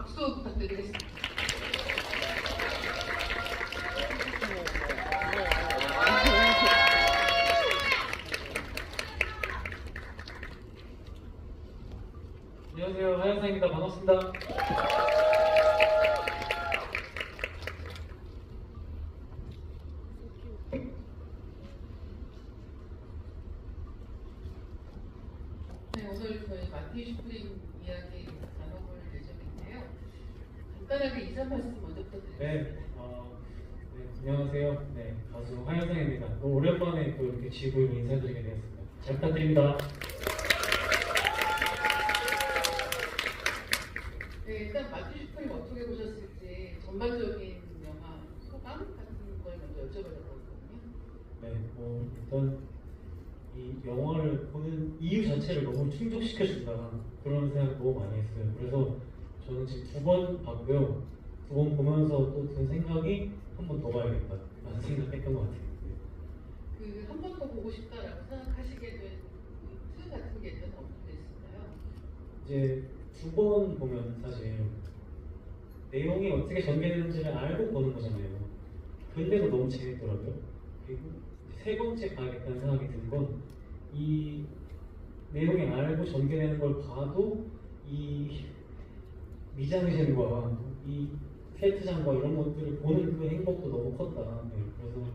박수 부탁드리겠습니다. 안녕하세요, 하현상입니다. 반갑습니다. 네, 오늘 저희 마티 슈프림 이야기 나눠볼 예정인데요. 간단하게 인사 말씀 먼저 부탁드립니다. 안녕하세요. 네, 가수 하현상입니다. 너무 오랜만에 또 이렇게 지구로 인사드리게 되었습니다. 잘 부탁드립니다. 네, 일단 마티 슈프림 어떻게 보셨을지 전반적인 영화 소감 같은 걸 먼저 여쭤보려고 하거든요. 네, 일단 이 영화를 보는 이유 자체를 너무 충족시켜준다 그런 생각 너무 많이 했어요. 그래서 저는 지금 2번 봤고요. 2번 보면서 또 든 생각이 한 번 더 봐야겠다 라는 생각했던 것 같아요. 그 한 번 더 보고 싶다라고 생각하시게 된 이유 같은 게 있는 어떻게 있을까요? 이제 2번 보면 사실 내용이 어떻게 전개되는지를 알고 보는 거잖아요. 근데도 너무 재밌더라고요. 그리고 세 번째 봐야겠다는 생각이 든 건 이 내용이 알고 전개되는 걸 봐도 이 미장센과 이 세트장과 이런 것들을 보는 그 행복도 너무 컸다. 네, 그래서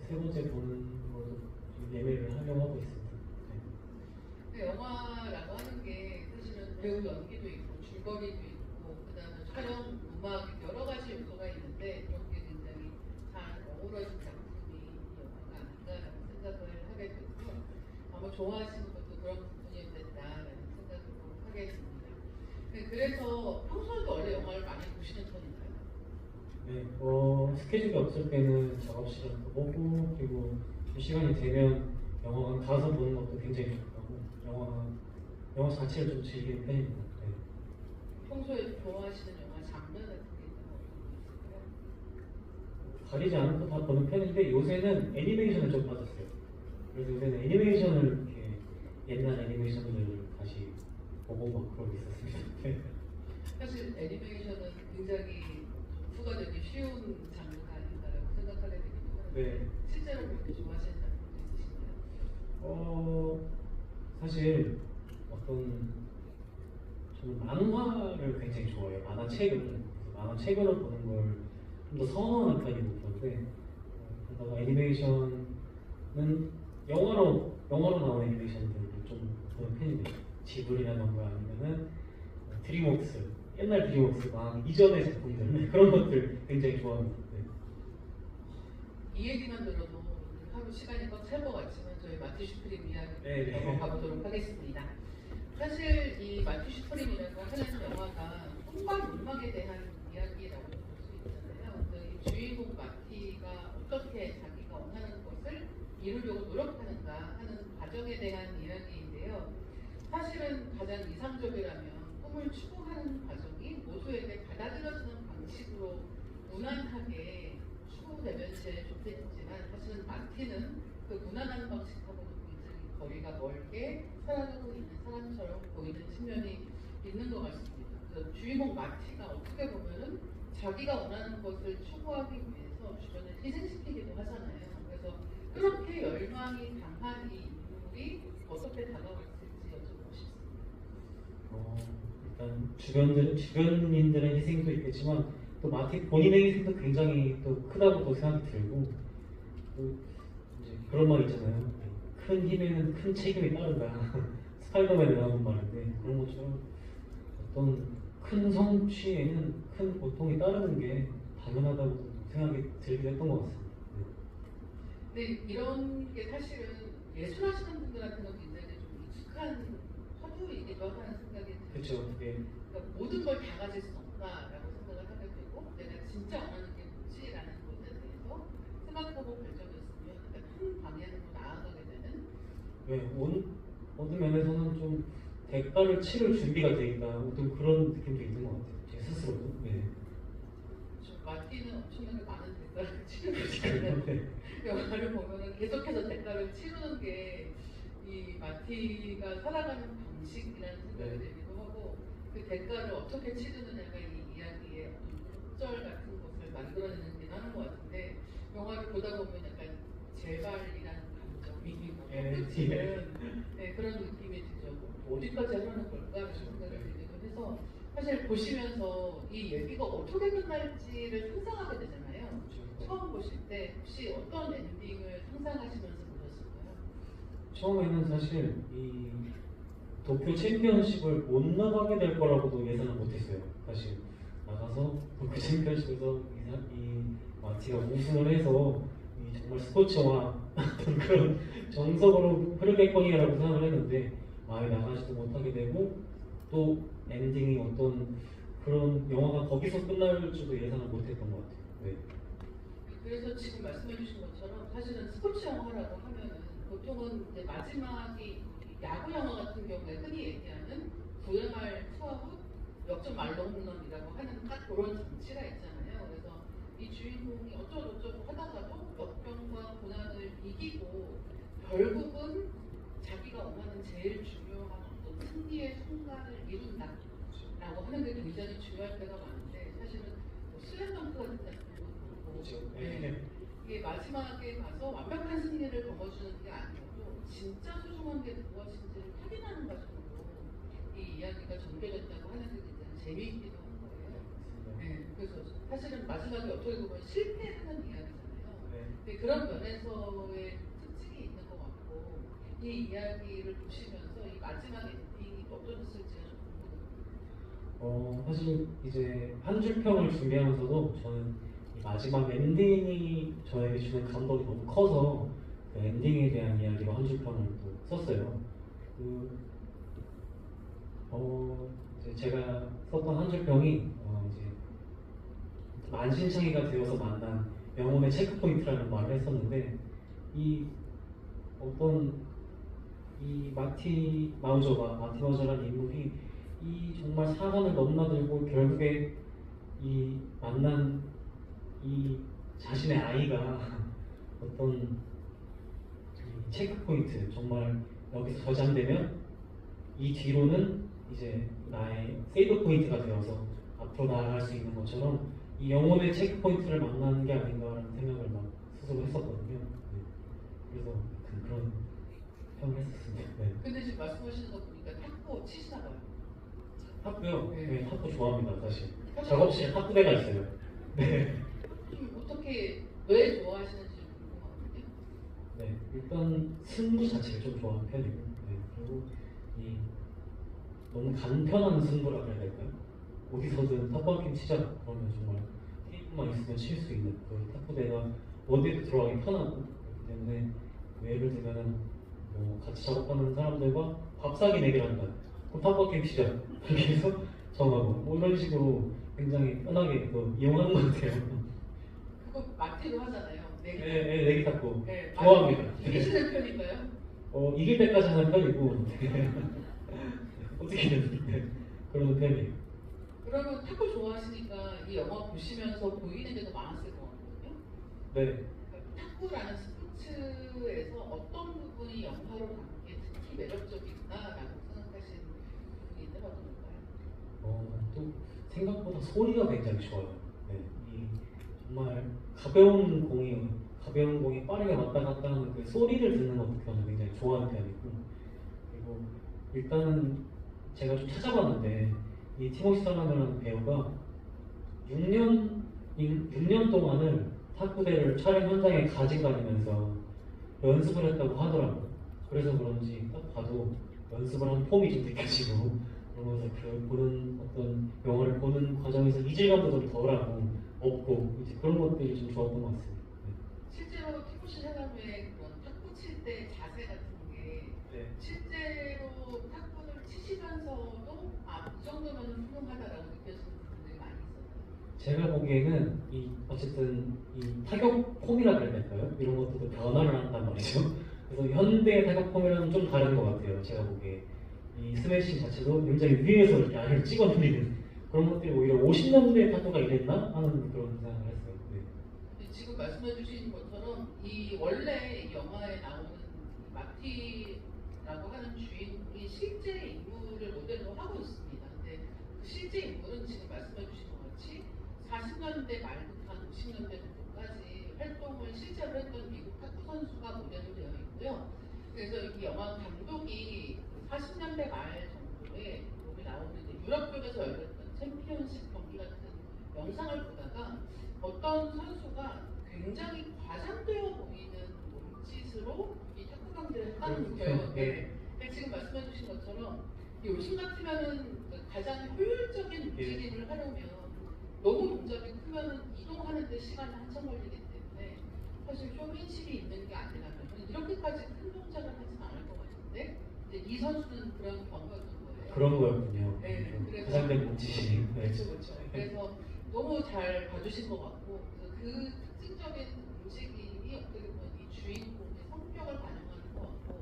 세 번째 보는 걸로 좀 예매를 하려고 하고 있습니다. 그 영화라고 하는 게 사실은 배우 연기도 있고 줄거리도 있고 그다음에 촬영, 음악 여러 가지 요소가 있는데 그런 게 굉장히 잘 어우러진 작품이 이 영화가 아닌가라는 생각을 하게 됐고요. 아마 좋아하시는 것도 그런 부분이 됐다라는 생각을 하게 됩니다. 네, 그래서 평소에도 원래 영화를 많이 보시는 편인가요? 네, 스케줄이 없을 때는 작업실에서 보고 그리고 좀 시간이 되면 영화관 가서 보는 것도 굉장히 좋아하고 영화 자체를 좀 즐기는 편입니다. 네. 평소에 좋아하시는 영화 장르 같은 게 있는 거 있을까요? 가리지 않고 다 보는 편인데 요새는 애니메이션을 좀 빠졌어요. 그래서 요새는 애니메이션을 이렇게 옛날 애니메이션들을 다시 보고 막 그러고 있었습니다. 네. 사실 애니메이션은 굉장히 접수가 되기 쉬운 장르가 아닌가라고 생각하게 되기도 하는데 네. 실제로 그렇게 좋아하시는 장르도 있으신가요? 사실 저는 만화를 굉장히 좋아해요. 만화책을 보는 걸 좀 더 선호하는 편이고 그런데 그러다가 애니메이션은 영화로 나온 애니메이션들을 좀 보는 편입니다. 지브리라던가 아니면은 드림웍스, 옛날 드림웍스 막 이전의 작품들 그런 것들 굉장히 좋아합니다. 네. 이 얘기만 들어도 하루 시간이 꽉 찰 것 같지만 저희 마티 슈프림 이야기로 네. 넘어가보도록 하겠습니다. 사실 이 마티 슈프림이라고 하는 영화가 꿈과 욕망에 대한 이야기라고 볼 수 있잖아요. 이 주인공 마티가 어떻게 자기가 원하는 것을 이루려고 노력하는가 하는 과정에 대한 이야기인데요. 사실은 가장 이상적이라면 꿈을 추구하는 과정이 모두에게 받아들여지는 방식으로 무난하게 추구되면 제일 좋겠지만 사실은 마티는 그 무난한 방식하고는 굉장히 거리가 멀게 살아가고 있는 사람처럼 보이는 측면이 있는 것 같습니다. 그래서 주인공 마티가 어떻게 보면은 자기가 원하는 것을 추구하기 위해서 주변을 희생시키기도 하잖아요. 그래서 그렇게 열망이 강한 이 인물이 어떻게 다가왔을지 여쭤보고 싶습니다. 일단 주변인들의 희생도 있겠지만 또 마티 본인의 희생도 굉장히 또 크다고 또 생각이 들고 또 이제 그런 말 있잖아요. 큰 힘에는 큰 책임이 따른다. 스파이더맨에 나오는 말인데 그런 것처럼 어떤 큰 성취에는 큰 고통이 따르는 게 당연하다고 생각이 들기도 했던 것 같습니다. 근데 이런 게 사실은 예술하시는 분들한테는 굉장히 좀 익숙한 화두이기도 하다는 생각이 들어요. 그렇죠. 예. 그러니까 모든 걸 다 가질 수 없다라고 생각을 하게 되고 내가 진짜 원하는 게 뭐지라는 것에 대해서 생각하고 결정했으면 큰 방향으로 나아가게 되는. 네, 어느 면에서는 좀 대가를 치를 준비가 돼 있다. 어떤 그런 느낌도 있는 것 같아요. 제 스스로도. 네. 마티는 엄청나게 많은 대가를 치르고 있잖아요. 네. 영화를 보면은 계속해서 대가를 치르는 게 이 마티가 살아가는 방식이라는 생각이 네. 들기도 하고 그 대가를 어떻게 치르느냐가 이 이야기의 어떤 절 같은 것을 만들어내는 하는 것 같은데 영화를 보다 보면 약간 제발이라는 감정이 끝은 네, 그런 느낌이 들죠. 어디까지 하려는 걸까라는 생각이 들기도 해서 사실 보시면서 이 얘기가 어떻게 끝날지를 상상하게 되잖아요. 처음 보실 때 혹시 어떤 엔딩을 상상하시면서 보셨을까요? 처음에는 사실 이 도쿄 챔피언십을 못 나가게 될 거라고도 예상을 못했어요. 사실 나가서 도쿄 챔피언십에서 이 마티가 우승을 해서 이 정말 스포츠와 어떤 그런 정석으로 흐르겠거니라고 생각을 했는데 아예 나가지도 못하게 되고 또 엔딩이 어떤 그런 영화가 거기서 끝날 줄도 예상을 못했던 것 같아요. 네. 그래서 지금 말씀해주신 것처럼 사실은 스포츠 영화라고 하면은 보통은 이제 마지막이 야구 영화 같은 경우에 흔히 얘기하는 VMR 투아웃 역전 말로 홈런이라고 하는 딱 그런 장치가 있잖아요. 그래서 이 주인공이 어쩌고저쩌고 하다가도 역경과 고난을 이기고 결국은 자기가 원하는 제일 중요한 어떤 승리의 순간을 이룬다라고 하는 게 굉장히 중요할 때가 많은데 사실은 뭐 슬램덩크 같은 작품도 그렇죠. 네. 이게 마지막에 가서 완벽한 승리를 거머쥐는 게 아니어도 진짜 소중한 게 무엇인지를 확인하는 과정으로 이 이야기가 전개됐다고 하는 게 굉장히 재미있기도 한 거예요. 네. 그래서 사실은 마지막에 어떻게 보면 실패하는 이야기잖아요. 네. 근데 그런 면에서의 특징이 있는 것 같고 이 이야기를 보시면서 이 마지막 엔딩이 어떠셨을지가 좀 궁금해요. 사실 이제 한 줄 평을 준비하면서도 저는 이 마지막 엔딩이 저에게 주는 감동이 너무 커서 그 엔딩에 대한 이야기로 한 줄 평을 또 썼어요. 이제 제가 썼던 한 줄 평이 이제 만신창이가 되어서 만난 영혼의 체크포인트라는 말을 했었는데 이 어떤 이 마티 마우저라는 인물이 이 정말 사관을 넘나들고 결국에 이 만난 이 자신의 아이가 어떤 체크 포인트 정말 여기서 저장되면 이 뒤로는 이제 나의 세이브 포인트가 되어서 앞으로 나아갈 수 있는 것처럼 이 영혼의 체크 포인트를 만나는 게 아닌가라는 생각을 막 스스로 했었거든요. 네. 그래서 그런 평을 했었습니다. 네. 근데 지금 말씀하시는 거 보니까 탁구 치시나 봐요. 탁구요? 네. 네, 탁구 좋아합니다, 사실. 작업실에 탁구대가 있어요. 네. 좀 어떻게 왜 좋아하시는지 궁금하거든요. 네, 일단 승부 자체를 좀 좋아하는 편이고, 네, 그리고 이 너무 간편한 승부라 그래야 될까요? 어디서든 탁구한 치자 그러면 정말 테이프만 있으면 칠 수 있는 그 탁구대가 어디에도 들어가기 편하고 그렇기 때문에 뭐 예를 들면은 뭐 같이 작업하는 사람들과 밥사기 내기를 한다. 그럼 탁구한 치자 이렇게 해서 정하고 뭐 이런 식으로 굉장히 편하게 또 이용하는 것 같아요. 그거 마티도 하잖아요. 네, 네, 내기 탁구 네, 좋아합니다. 이기시는 편인가요? 이길 때까지 하는 편이고 어떻게든 네, 그러는 편이에요. 그러면 탁구 좋아하시니까 이 영화 보시면서 보이는 게 더 많았을 것 같거든요. 네, 그러니까 탁구라는 스포츠에서 어떤 부분이 영화로 담기에 특히 매력적이구나라고 생각하시는 부분이 있다고 볼까요? 또 생각보다 소리가 굉장히 좋아요. 네, 이 정말 가벼운 공이 빠르게 왔다 갔다 하는 그 소리를 듣는 것도 저는 굉장히 좋아하는 편이고, 그리고 일단은 제가 좀 찾아봤는데 이 티모시 살라메라는 배우가 6년 동안을 탁구대를 촬영 현장에 가지고 다니면서 연습을 했다고 하더라고요. 그래서 그런지 딱 봐도 연습을 한 폼이 좀 느껴지고 그러면서 그 보는 어떤 영화를 보는 과정에서 이질감도 좀 덜하고 없고 이제 그런 것들이 좀 좋았던 것 같습니다. 실제로 티모시 샬라메의 그런 탁구 칠 때 자세 같은 게 네. 실제로 탁구를 치시면서도 이 정도면 훌륭하다라고 느껴지는 분들이 많이 있었어요. 제가 보기에는 어쨌든 이 타격 폼이라 그래야 될까요? 이런 것들도 변화를 한단 말이죠. 그래서 현대 타격 폼이랑은 좀 다른 것 같아요. 제가 보기에 이 스매싱 자체도 굉장히 위에서 이렇게 아래로 찍어 눌리는 그런 것들이 오히려 50년대 탁구가 이랬나 하는 그런 생각을 했어요. 네. 지금 말씀해 주신 것처럼 이 원래 이 영화에 나오는 마티라고 하는 주인공이 실제 인물을 모델로 하고 있습니다. 근데 실제 인물은 지금 말씀해주신 것 같이 40년대 말부터 한 50년대 정도까지 활동을 실제로 했던 미국 탁구 선수가 모델로 되어 있고요. 그래서 이 영화 감독이 40년대 말 정도에 여기 나오는 유럽 쪽에서 열렸던 챔피언십 경기 같은 영상을 보다가 어떤 선수가 굉장히 과장되어 보이는 몸짓으로 이 탁구 경기를 했다는 거예요. 네. 근데 지금 말씀해주신 것처럼 요즘 같으면은 가장 효율적인 움직임을 하려면 너무 동작이 크면은 이동하는데 시간이 한참 걸리기 때문에 사실 쇼맨십이 있는 게 아니라면 이렇게까지 큰 동작을 하지는 않을 것 같은데 이제 이 선수는 그런 경우였던 거예요. 그런 거였군요. 네, 그래서 가장된 몸짓이. 네. 그렇죠, 그렇죠. 그래서 너무 잘 봐주신 것 같고 그래서 그 특징적인 움직임이 어떻게 보면 이 주인공의 성격을 반영하는 것 같고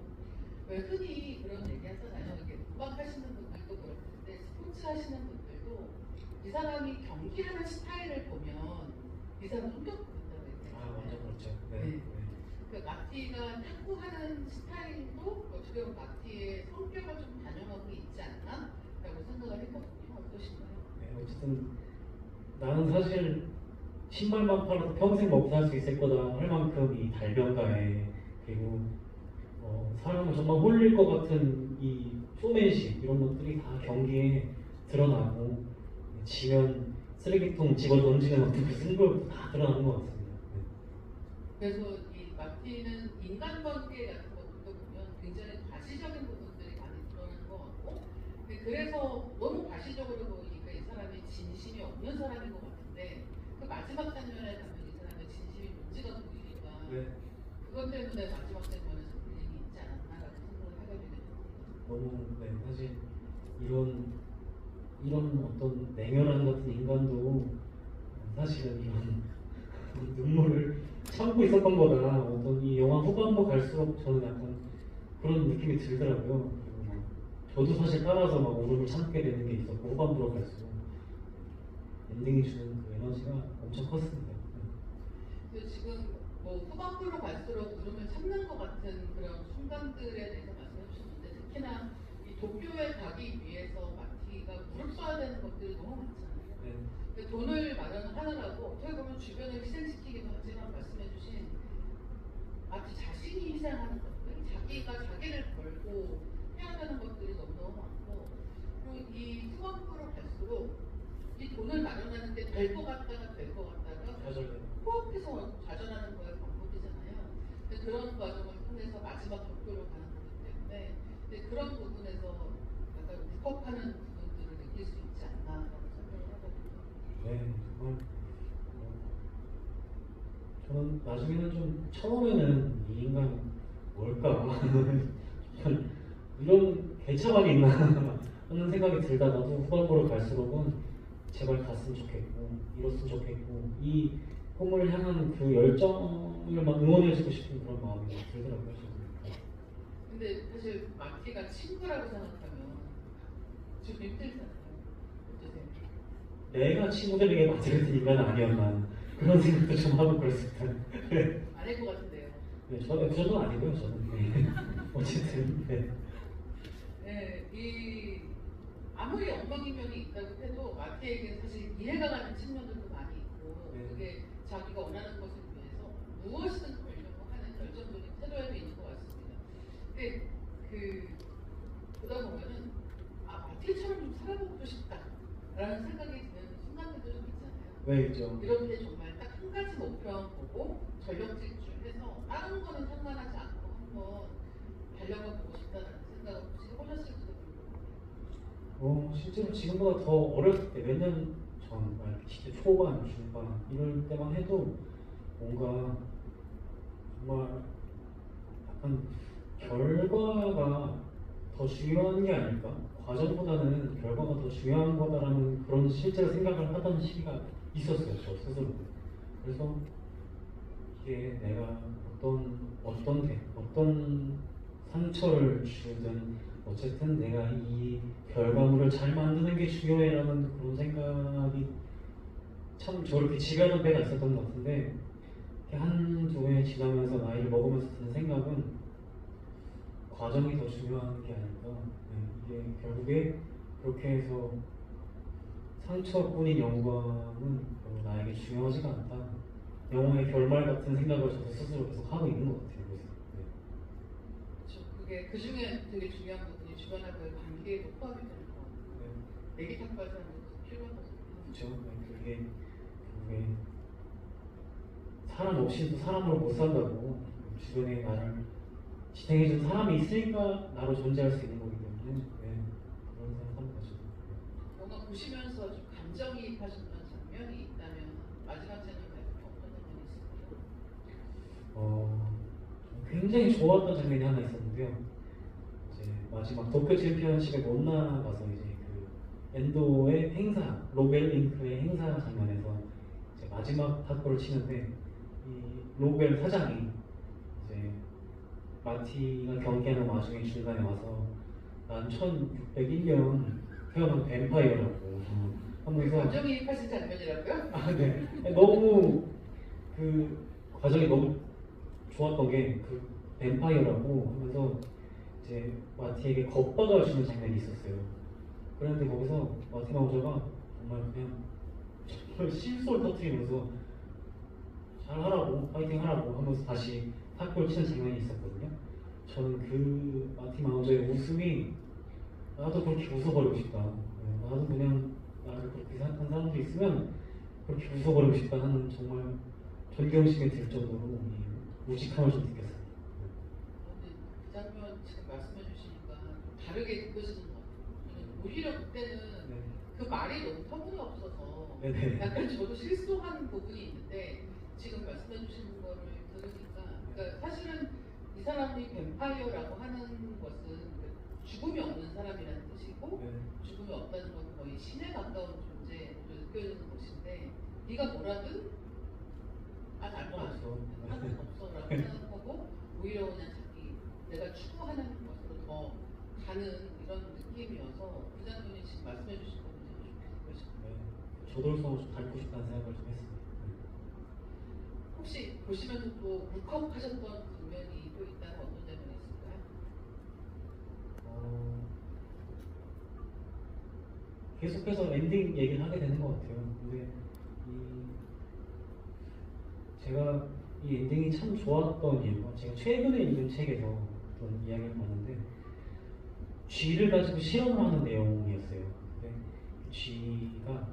왜 흔히 그런 얘기 하잖아요. 이게 음악 하시는 분들도 그럴 텐데 스포츠 하시는 분들도 이 사람이 경기하는 스타일을 보면 이 사람 성격 보인다고 했잖아요. 아, 완전 그렇죠. 네. 네. 그 마티가 탁구하는 스타일도 어떻게 보면 마티의 성격을 좀 반영하고 있지 않나? 라고 생각을 했거든요. 어떠신가요? 네, 어쨌든 나는 사실 신발만 팔아도 평생 먹고 살 수 있을 거다 할 만큼 이 달변가에 그리고 사람을 정말 홀릴 것 같은 이 쇼맨십 이런 것들이 다 경기에 드러나고 지면 쓰레기통 집어 던지는 어떤 그 승부욕도 다 드러나는 것 같습니다. 네. 그래서 이 마티는 인간관계 같은 것들도 보면 굉장히 과시적인 부분들이 많이 드러나는 것 같고 근데 그래서 너무 과시적으로 보이니까 이 사람이 진심이 없는 사람인 것 같은데 그 마지막 장면에 가면 이 사람의 진심이 문제가 보이니까 네. 그것 때문에 마지막 장면에서 불행이 있지 않았나라고 생각을 하게 되게 됩니다. 너무 네, 사실 이런 어떤 냉혈한 같은 인간도 사실은 이런 눈물을 참고 있었던 거다. 어떤 이 영화 후반부 갈수록 저는 약간 그런 느낌이 들더라고요. 그리고 막 저도 사실 따라서 막 울음을 참게 되는 게 있었고 후반부로 갈수록 엔딩이 주는 그 에너지가 엄청 컸습니다. 그래서 지금 뭐 후반부로 갈수록 울음을 참는 것 같은 그런 순간들에 대해서 말씀해 주셨는데 특히나 이 도쿄에 가기 위해서 마티가 무릅써야 되는 것들이 너무 많잖아요. 네. 근데 돈을 마련하느라고 어떻게 보면 주변을 희생시키기도 하지만 말씀해 주신 마치 자신이 희생하는 것들, 자기가 자기를 걸고 해야 되는 것들이 너무너무 많고 그리고 이 후반부로 갈수록 이 돈을 마련하는데 될 것 같다가 될 것 같다가 좌절되는. 코앞에서 좌절하는 거에 반복이잖아요. 근데 그런 과정을 통해서 마지막 도쿄로 가는 거기 때문에 근데 그런 부분에서 약간 울컥하는 부분들을 느낄 수 있지 않나라고 생각을 하거든요. 네, 정말 저는 나중에는 좀 처음에는 이 인간 뭘까 이런 개차반이 있나 하는 생각이 들다가도 후반부로 갈수록은 제발 갔으면 좋겠고 이뤘으면 좋겠고 이 꿈을 향한 그 열정을 막 응원해주고 싶은 그런 마음이 들더라고요. 저는. 근데 사실 마티가 친구라고 생각하면 좀 힘들잖아요. 어떠세요? 내가 친구들에게 맞이 같은 인간은 아니었나 그런 생각도 좀 하고 그랬습니다. 아닐 것 같은데요. 네, 저는 아니고요. 저는 네. 어쨌든 네. 네, 이 아무리 엉망이면이 있다고 해도 마티에게 사실 이해가 가는 측면들도 많이 있고 네. 그게 자기가 원하는 것을 위해서 무엇이든 걸려고 하는 결정적인 태도에도 있는 것 같습니다. 근데 보다 보면은 마티처럼 좀 살아보고 싶다라는 생각이 드는 순간들도 좀 있잖아요. 왜 있죠? 이런데 정말 딱 한 가지 목표만 보고 전력 질주해서 다른 거는 상관하지 않고 한번 달려가 보고 싶다는 생각을 혹시 해보셨을지도 모르겠어요. 실제로 지금보다 더 어렸을 때 몇 년 전, 20대 초반, 중반 이럴 때만 해도 뭔가 정말 약간 결과가 더 중요한 게 아닐까? 과정보다는 결과가 더 중요한 거다라는 그런 실제로 생각을 하던 시기가 있었어요, 저 스스로. 그래서 이게 내가 어떤 상처를 주든 어쨌든 내가 이 결과물을 잘 만드는 게 중요해라는 그런 생각이 참 저렇게 지배하는 때가 있었던 것 같은데 한두 해 지나면서 나이를 먹으면서 드는 생각은 과정이 더 중요한 게 아닐까. 네, 이게 결국에 그렇게 해서 상처뿐인 영광은 별로 나에게 중요하지가 않다. 영화의 결말 같은 생각을 저도 스스로 계속 하고 있는 것 같아요. 그래서 그렇죠. 그게 그 중에 되게 중요한 부분이 주변하고의 관계에도 포함이 되는 거 같아요. 내기 탁발하는 것도 필요한 거죠. 그렇죠. 그게 결국에 사람 없이도 사람으로 못 산다고 주변에 나를 지탱해준 사람이 있으니까 나로 존재할 수 있는 거기 때문에 그런 생각하는 거죠. 영화 보시면서 좀 감정이입하셨던 장면이 있다면 마지막 장면 말고 어떤 장면이 있을까요? 굉장히 좋았던 장면이 하나 있었는데요. 이제 마지막 도쿄 챔피언십에 못 나가서 이제 그 엔도의 행사, 로벨 링크의 행사 장면에서 이제 마지막 탁구를 치는데 이 로벨 사장이 이제 마티가 경기하는 와중에 중간에 와서 난 1601년 태어난 뱀파이어라고 하면서 감정이입하신 장면이라고요? 아, 네. 너무 그 과정이 너무 좋았던 게 그 뱀파이어라고 하면서 이제 마티에게 겁박을 주는 장면이 있었어요. 그런데 거기서 마티 마우저가 정말 그냥 정말 실수를 터뜨리면서 잘하라고 파이팅 하라고 하면서 다시 탁구를 치는 장면이 있었거든요. 저는 그 마티 마우저의 웃음이 나도 그렇게 웃어버리고 싶다. 나도 그냥 나를 그렇게 생각한 사람들이 있으면 그렇게 웃어버리고 싶다 하는 정말 존경심이 들 정도로 이 우직함을 좀 느꼈어요. 근데 그 장면 지금 말씀해 주시니까 좀 다르게 느껴지는 것 같아요. 저는 오히려 그때는 네. 그 말이 너무 터무니없어서 네네. 약간 저도 실수한 부분이 있는데 지금 말씀해 주시는 거를 들으니까 그러니까 사실은 이 사람이 뱀파이어라고 하는 것은 죽음이 없는 사람이라는 뜻이고 네. 죽음이 없다는 건 거의 신에 가까운 존재로 느껴지는 것인데 네가 뭐라든 상관없어. 상관없어라고 생각하고 오히려 그냥 자기 내가 추구하는 것으로 더 가는 이런 느낌이어서 그 장면이 지금 말씀해 주신 거 굉장히 좋게 느껴졌어요. 네. 저돌성을 좀 닮고 싶다는 생각을 좀 했습니다. 혹시 보시면서 또 울컥하셨던 장면이 또 있다면 어떤 장면이 있을까요? 계속해서 엔딩 얘기를 하게 되는 것 같아요. 근데 제가 이 엔딩이 참 좋았던 이유가 제가 최근에 읽은 책에서 어떤 이야기를 봤는데 쥐를 가지고 실험을 하는 내용이었어요. 근데 그 쥐가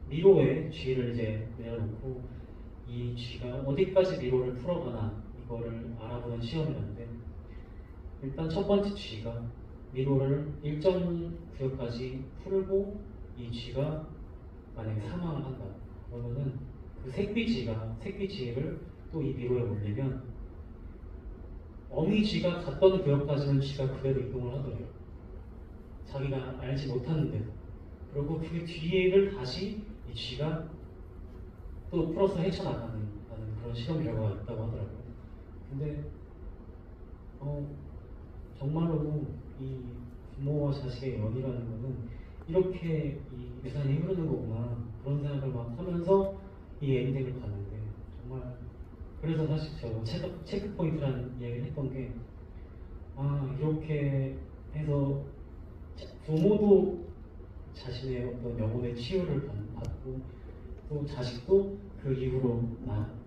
미로에 쥐를 이제 내려놓고 이 쥐가 어디까지 미로를 풀어가나 이거를 알아보는 시험이었는데 일단 첫 번째 쥐가 미로를 일정 구역까지 풀고 이 쥐가 만약에 사망을 한다 그러면은 그 새끼쥐를 또 이 미로에 올리면 어미 쥐가 갔던 구역까지는 쥐가 그대로 이동을 하더래요. 자기가 알지 못하는데도. 그리고 그 뒤를 다시 이 쥐가 또 풀어서 헤쳐나가는 그런 실험 결과가 있다고 하더라고요. 근데 정말로 이 부모와 자식의 연이라는 거는 이렇게 이 유산이 흐르는 거구나 그런 생각을 막 하면서 이 엔딩을 봤는데 정말 그래서 사실 제가 체크 포인트라는 이야기를 했던 게 이렇게 해서 부모도 자신의 어떤 영혼의 치유를 받고 또 자식도 그 이후로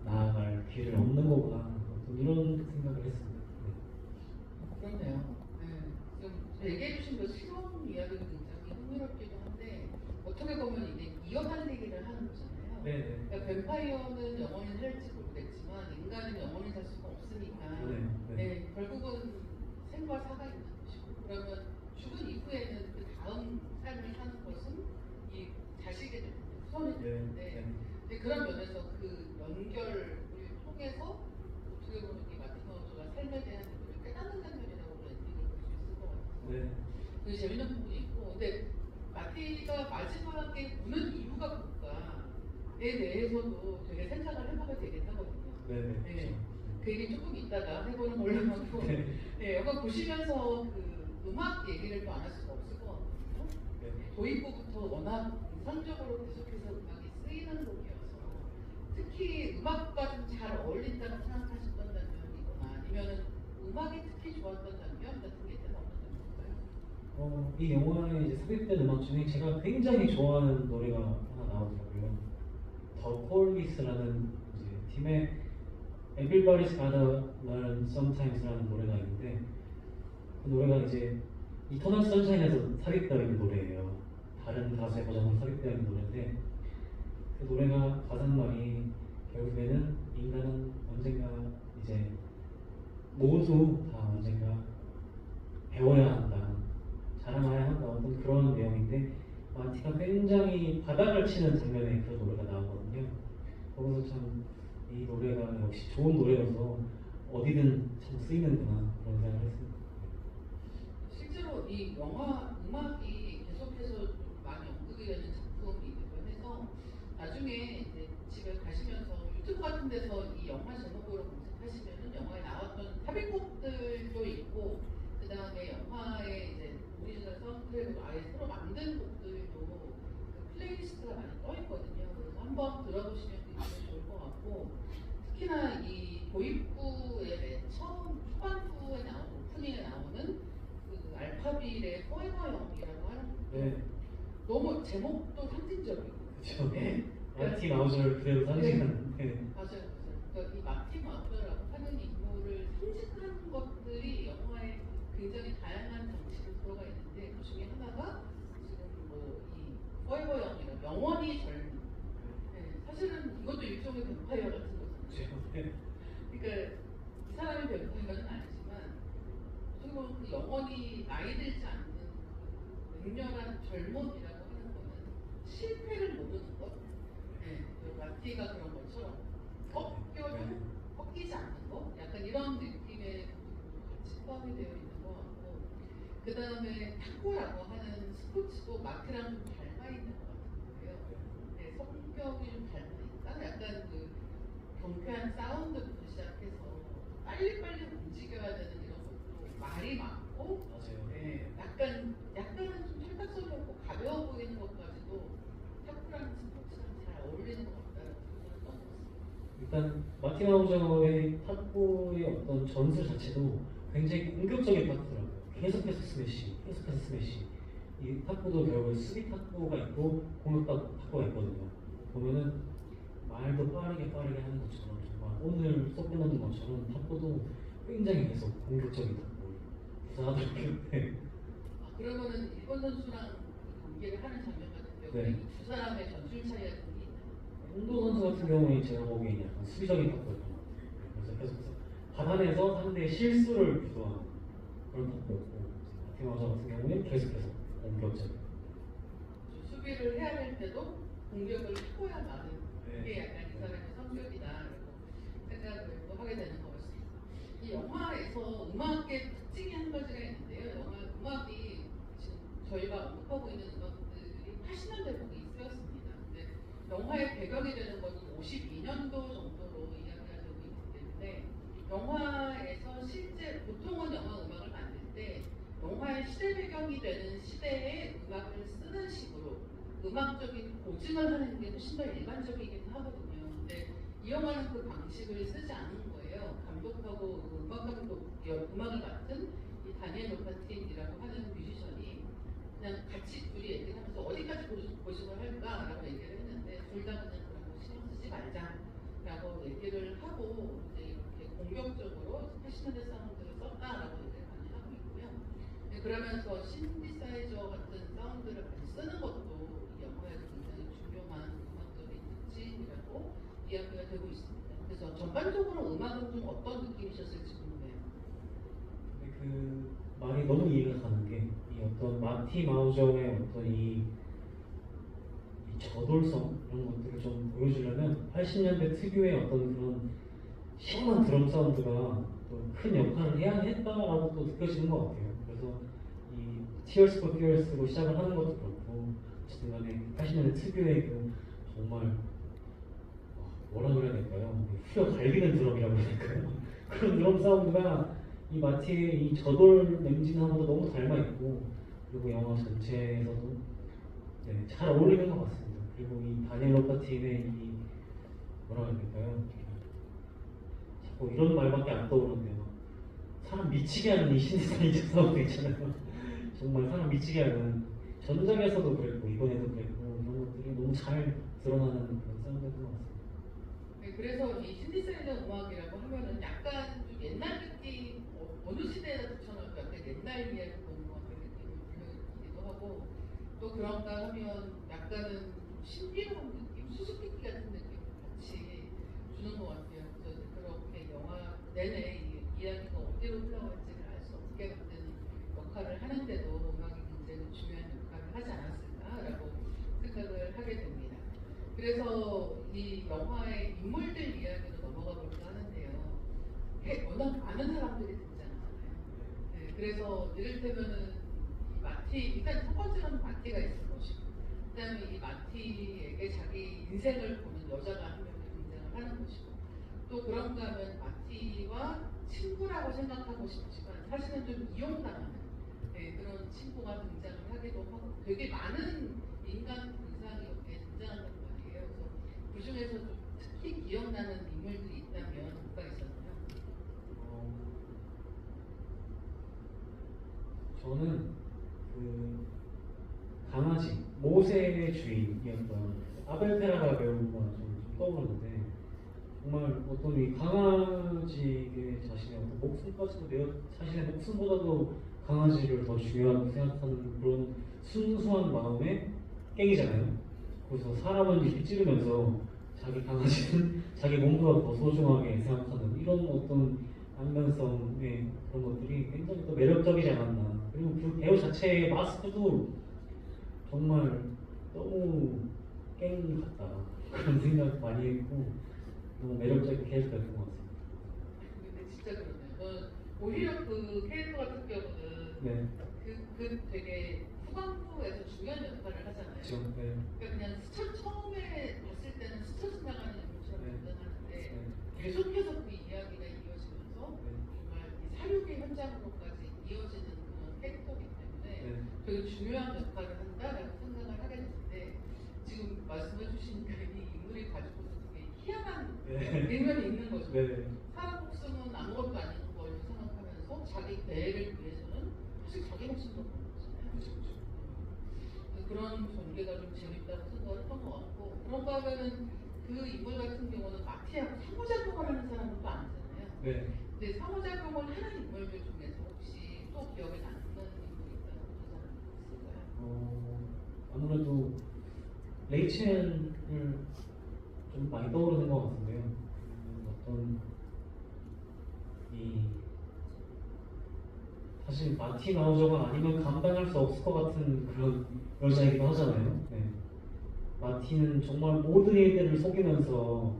나아갈 길을 얻는 거구나 어떤 이런 생각을 했습니다. 그렇네요. 네. 지금 얘기해 주신 그 실험 이야기도 굉장히 흥미롭기도 한데 어떻게 보면 이게 이어가는 얘기를 하는 거잖아요. 네. 그러니까 뱀파이어는 영원히 살지 모르겠지만 인간은 영원히 살 수가 없으니까 네, 결국은 생과 사가 있는 것이고 그러면 죽은 이후에는 그 다음 삶을 사는 것은 이 자식에 후손이 되는데 근데 그런 면에서 그 연결을 통해서 어떻게 보면 이 마티노즈가 삶에 대한 것을 깨닫는 장면이라고 엔딩을 볼 수 있을 것 같아요. 네. 되게 재밌는 부분이 있고 근데 마티가 마지막에 우는 이유가 뭘까에 대해서도 되게 생각을 해보게 되긴 하거든요. 네. 그 얘기 조금 이따가 해보는 걸로 하고 네, 영화 보시면서 그 음악 얘기를 또 안 할 수가 없을 것 같거든요. 도입부부터 워낙 인상적으로 계속해서 음악이 쓰이는 곡이어서 특히 음악과 좀 잘 어울린다고 생각하셨던 장면이거나 아니면은 음악이 특히 좋았던 장면 같은 게 있다면 어떤 장면일까요? 이 영화에 이제 삽입된 음악 중에 제가 굉장히 좋아하는 노래가 하나 나오더라고요. 더 콜리스라는 이제 팀의 Everybody's Gotta Learn Sometimes라는 노래가 있는데 그 노래가 이제 이터널 선샤인에서 삽입되어 있는 노래예요. 다른 가수의 버전으로 삽입되어 있는 노래인데 그 노래가 가사말이 결국에는 인간은 언젠가 이제 모두 다 언젠가 배워야 한다, 자라나야 한다 어떤 그런 내용인데 마티가 굉장히 바닥을 치는 장면에 그 노래가 나오거든요. 거기서 참 이 노래가 역시 좋은 노래여서 어디든 참 쓰이는구나 그런 생각을 했습니다. 실제로 이 영화 음악이 계속해서 좀 많이 언급이 되는 작품이기도 해서 나중에 이제 집에 가시면서 유튜브 같은 데서 이 영화 제목으로 검색하시면은 영화에 나왔던 삽입곡들도 있고 그 다음에 영화에 이제 오리지널 사운드트랙으로 아예 새로 만든 곡들도 그 플레이리스트가 많이 떠 있거든요. 그래서 한번 들어보시면 굉장히 좋을 것 같고 특히나 이 도입부의 맨 처음 초반부에 나오는 오프닝에 나오는 그 알파빌의 포에버영이라고 하는 네, 너무 제목도 상징적이고 그렇죠. 네. 마티 마우저를 그대로 상징하는. 네. 맞아요. 그러니까 이 마틴 마우저라고 하는 인물을 상징하는 것들이 영화에 굉장히 다양한 장치로 들어가 있는데 그 중에 하나가 지금 뭐이 포에버영이나 영원히 젊은. 네, 사실은 이것도 일종의 뱀파이어 같은 거잖아요. 네. 그러니까 이 사람이 뱀파이어는 아니지만 어떻게 보면 그 영원히 나이 들지 않는 그 맹렬한 젊음이라고 하는 거는 실패를 모르는 것. 네, 그 마티가 그런 것처럼 꺾여도 꺾이지 않는 거? 약간 이런 느낌의 부분도 같이 포함이 되어 있는 것 같고 그 다음에 탁구라고 하는 스포츠도 마티랑 좀 닮아 있는 것 같은 거예요. 네, 성격이 좀 닮아 있다? 약간 그 경쾌한 사운드부터 시작해서 빨리빨리 움직여야 되는 이런 것도 말이 많고 맞아요. 네, 약간은 좀 철딱서리 없고 가벼워 보이는 것까지도 탁구라는 스포츠랑 잘 어울리는 것 같다는 생각을 떠올렸습니다. 일단 마티 마우저의 탁구의 어떤 전술 자체도 굉장히 공격적인 탁구더라고요. 계속해서 스매시, 계속해서 스매시. 이 탁구도 결국 수비 탁구가 있고 공격 탁구가 있거든요. 보면은 말도 빠르게 하는 것처럼 정말 오늘 쏟겨놓는 것처럼 탁구도 굉장히 계속 공격적인 탁구 구사하더라고요. 네. 그러면은 일본 선수랑 그 경기를 하는 장면 같은 경우에 네. 이 두 사람의 전술 차이 같은 게 있나요? 홍도 선수 같은 경우에 제가 보기엔 약간 수비적인 탁구였던 것 같아요. 그래서 계속해서 받아내서 상대의 실수를 유도하는 그런 탁구였고 마티 마우저 같은 경우는 계속해서 공격적인. 수비를 해야 될 때도 공격을 해야 마는 네. 이게 약간 이 사람의 성격이다라고 생각을 또 하게 되는 것 같습니다. 이 영화에서 음악의 특징이 한 가지가 있는데요. 영화 음악이 지금 저희가 언급하고 있는 음악들이 80년대곡이 쓰였습니다. 근데 영화의 배경이 되는 것은 52년도 정도로 이야기가 되고 있기 때문에 영화에서 실제 보통은 영화 음악을 만들 때 영화의 시대 배경이 되는 시대의 음악을 쓰는 식으로 음악적인 고증을 하는 게 훨씬 더 일반적이긴 하거든요. 근데 이 영화는 그 방식을 쓰지 않은 거예요. 감독하고 그 음악 감독, 음악을 맡은 이 다니엘 로파틴이라고 하는 뮤지션이 그냥 같이 둘이 얘기를 하면서 어디까지 고증을 할까라고 얘기를 했는데 둘 다 그냥 그런 거 신경 쓰지 말자라고 얘기를 하고 이제 이렇게 공격적으로 80년대 사운드를 썼다라고 얘기를 많이 하고 있고요. 네, 그러면서 신디사이저 같은 사운드를 많이 쓰는 것도 이 영화에서 굉장히 중요한 음악적인 특징이라고 이야기가 되고 있습니다. 그래서 전반적으로 음악은 좀 어떤 느낌이셨을지 궁금해요. 근데 그 말이 너무 이해가 가는 게 이 어떤 마티 마우저의 어떤 이 저돌성 이런 것들을 좀 보여주려면 80년대 특유의 어떤 그런 시원한 드럼 사운드가 또 큰 역할을 해야 했다라고 또 느껴지는 것 같아요. 그래서 이 Tears for Fears로 시작을 하는 것도 그렇고 어쨌든 간에 80년대 특유의 그 정말 뭐라 그래야 될까요? 후려 갈기는 드럼이라고 해야 될까요? 그런 드럼 사운드가 이 마티의 이 저돌 맹진하고도 너무 닮아 있고 그리고 영화 전체에서도 네, 잘 어울리는 것 같습니다. 그리고 이 다니엘 로파틴의 이 뭐라 해야 될까요? 자꾸 이런 말밖에 안 떠오르는데요. 사람 미치게 하는 이 신디사이저 사운드 있잖아요. 정말 사람 미치게 하는 전작에서도 그랬고 이번에도 그랬고 이런 것들이 너무 잘 드러나는 그런 사운드였던 것 같습니다. 네, 그래서 이 신디사이더 음악이라고 하면은 약간 좀 옛날 느낌, 어느 시대에다 붙여놓을까 약간 옛날 이야기 보는 것 같은 느낌을 들기도 하고 또 그런가 하면 약간은 신비로운 느낌, 수수께끼 같은 느낌 같이 주는 것 같아요. 그래서 그렇게 영화 내내 이 이야기가 어디로 흘러갈지를 알 수 없게 만드는 역할을 하는데도 음악이 굉장히 중요한 역할을 하지 않았을까라고 생각을 하게 됩니다. 그래서 이 영화의 인물들 이야기로 넘어가 볼까 하는데요. 워낙 많은 사람들이 등장하잖아요. 네, 그래서 이를테면은 이 마티, 일단 첫 번째로는 마티가 있을 것이고, 그 다음에 이 마티에게 자기 인생을 보는 여자가 한 명이 등장을 하는 것이고, 또 그런가 하면 마티와 친구라고 생각하고 싶지만 사실은 좀 이용당하는 네, 그런 친구가 등장을 하기도 하고 되게 많은 인간 군상이 여기에 등장한단 말이에요. 그래서 그 중에서 좀 특히 기억나는 인물들이 있다면 누가 있었나요? 저는 그 강아지 모세의 주인이었던 아벨페라가 배우가 좀 떠오르는데 정말 어떤 이 강아지의 자신의 어떤 목숨까지도 내어 자신의 목숨보다도 강아지를 더 중요하게 생각하는 그런 순수한 마음의 깽이잖아요. 그래서 사람은 이렇게 찌르면서 자기 강아지는 자기 몸보다 더 소중하게 생각하는 이런 어떤 안면성의 그런 것들이 굉장히 또 매력적이지 않았나. 그리고 그 배우 자체의 마스크도 정말 너무 깽 같다 그런 생각 많이 했고 너무 매력적인 캐릭터였던 것 같습니다. 근데 진짜 그러네요. 저는 오히려 그 캐릭터 같은 경우는 네, 그 되게 후반부에서 중요한 역할을 하잖아요. 그렇죠. 네. 그러니까 그냥 스쳐 처음에 봤을 때는 스쳐 지나가는 인물처럼 네. 등장하는데 네. 계속해서 그 이야기가 이어지면서 네. 정말 이 사륙의 현장으로까지 이어지는 그런 캐릭터이기 때문에 네. 되게 중요한 역할을 한다라고 생각을 하게 되는데 지금 말씀해주신 이 인물이 가지고 있는 되게 희한한 네. 일면이 있는 거죠. 네. 사람 목숨은 아무것도 아닌 걸 생각하면서 자기 배를 위해서는 사실 자기 목숨도 거는 거잖아요. 그렇죠. 그런 전개가 좀 재밌다고 생각을 했던 것 같고 그런가 하면은 그 인물 같은 경우는 마티하고 상호작용을 하는 사람은 또 아니잖아요. 네. 근데 상호작용을 하는 인물들 중에서 혹시 또 기억에 남는 인물이 있다면 어떤 사람이 있을까요? 아무래도 레이첼을 좀 많이 떠오르는 것 같은데요. 어떤 이 사실 마티 마우저가 아니면 감당할 수 없을 것 같은 그런 여자이기도 하잖아요. 네. 마티는 정말 모든 일들을 속이면서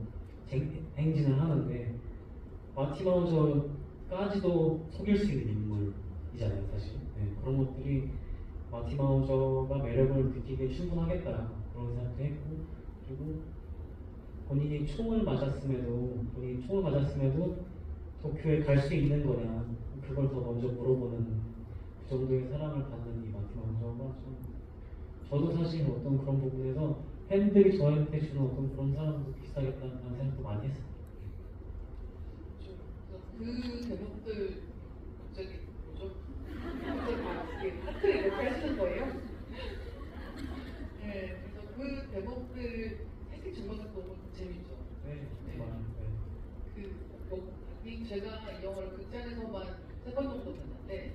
행진을 하는데 마티 마우저까지도 속일 수 있는 인물이잖아요, 사실. 네. 그런 것들이 마티 마우저가 매력을 느끼기에 충분하겠다 그런 생각도 했고 그리고 본인이 총을 맞았음에도 도쿄에 갈 수 있는 거냐 그걸 더 먼저 물어보는 그 정도의 사랑을 받는 이 마티 마우저가 좀 저도 사실 어떤 그런 부분에서 팬들이 저한테 주는 어떤 그런 사랑도 비슷하겠다는 생각도 많이 했어요. 그 대목들 갑자기 뭐죠? 갑자기 다 이게 하트를 이렇게 하시는 거예요? 네, 그래서 그 대목들 사실 정말 너무 재밌죠. 네, 네. 정말. 제가 이 영화를 극장에서만 3번 정도 봤는데